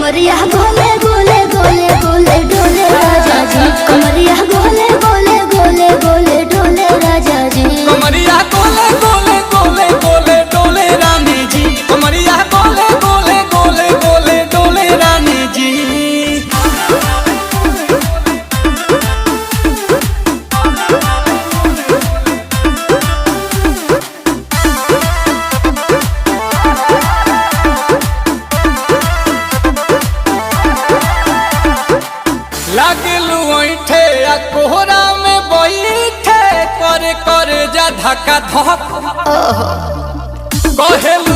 कमरिया गोले गोले गोले गोले डोले राजा जी, कमरिया गोले गोले गोले गोले डोले राजा जी, कमरिया गोले गोले गोले गोले डोले रानी जी, कमरिया गोले गोले गोले गोले डोले रानी जी। लागलू ऐठे आ कोहरा में बैठे कर जा धक्का धक कहेलू